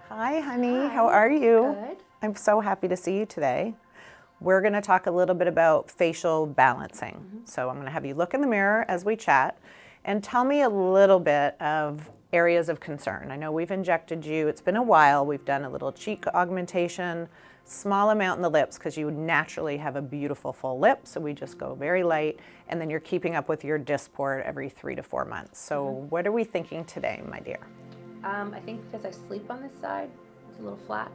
Hi, honey. Hi. How are you? Good. I'm so happy to see you today. We're going to talk a little bit about facial balancing. So I'm going to have you look in the mirror as we chat and tell me a little bit of areas of concern. I know we've injected you. It's been a while. We've done a little cheek augmentation, small amount in the lips because you naturally have a beautiful full lip. So we just go very light. And then you're keeping up with your Dysport every 3 to 4 months. So what are we thinking today, my dear? I think because I sleep on this side, it's a little flat.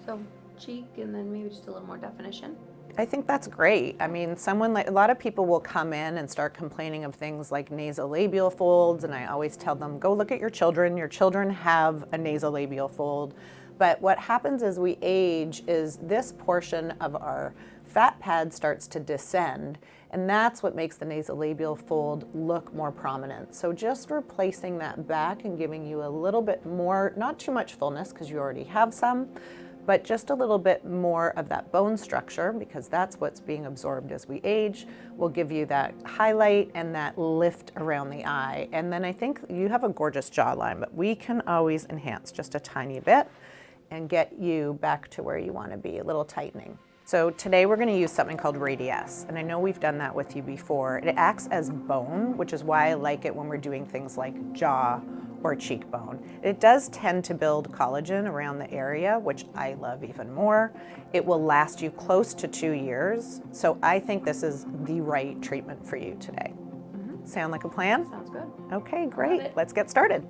So cheek and then maybe just a little more definition. I think that's great. I mean, a lot of people will come in and start complaining of things like nasolabial folds, and I always tell them, go look at your children. Your children have a nasolabial fold. But what happens as we age is this portion of our fat pad starts to descend, and that's what makes the nasolabial fold look more prominent. So just replacing that back and giving you a little bit more, not too much fullness because you already have some, but just a little bit more of that bone structure, because that's what's being absorbed as we age, will give you that highlight and that lift around the eye. And then I think you have a gorgeous jawline, but we can always enhance just a tiny bit and get you back to where you want to be, a little tightening. So today we're going to use something called Radiesse, and I know we've done that with you before. It acts as bone, which is why I like it when we're doing things like jaw or cheekbone. It does tend to build collagen around the area, which I love even more. It will last you close to 2 years, so I think this is the right treatment for you today. Sound like a plan? Sounds good. Okay, great. Let's get started.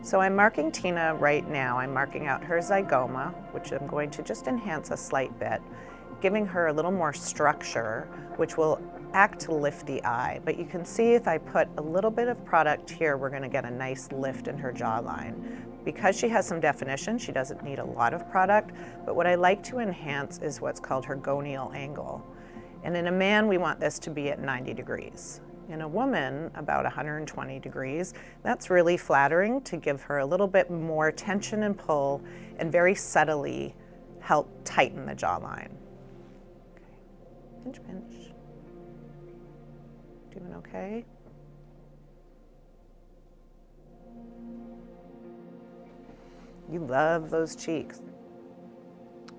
So I'm marking Tina right now. I'm marking out her zygoma, which I'm going to just enhance a slight bit, giving her a little more structure, which will act to lift the eye. But you can see if I put a little bit of product here, we're going to get a nice lift in her jawline. Because she has some definition, she doesn't need a lot of product, but what I like to enhance is what's called her gonial angle. And in a man, we want this to be at 90 degrees. In a woman, about 120 degrees. That's really flattering to give her a little bit more tension and pull and very subtly help tighten the jawline. Okay. Pinch, pinch. Doing okay? You love those cheeks.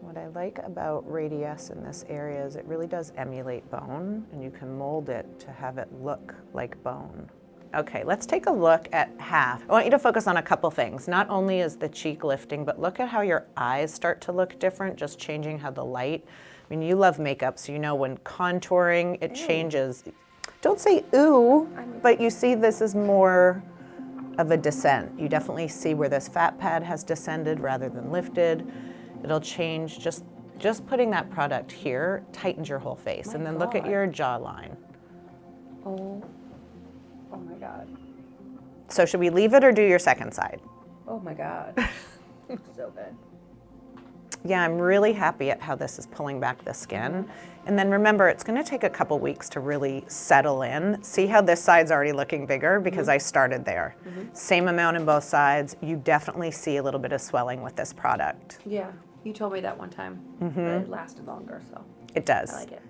What I like about Radiesse in this area is it really does emulate bone, and you can mold it to have it look like bone. Okay, let's take a look at half. I want you to focus on a couple things. Not only is the cheek lifting, but look at how your eyes start to look different, just changing how the light. I mean, you love makeup, so you know when contouring, it changes. Don't say ooh, but you see this is more of a descent. You definitely see where this fat pad has descended rather than lifted. It'll change, just putting that product here tightens your whole face. And then look at your jawline. Oh my God. So should we leave it or do your second side? Oh my God. So good. Yeah, I'm really happy at how this is pulling back the skin. And then remember, it's gonna take a couple weeks to really settle in. See how this side's already looking bigger because I started there. Same amount in both sides. You definitely see a little bit of swelling with this product. Yeah, you told me that one time, but it lasted longer, so It does. I like it.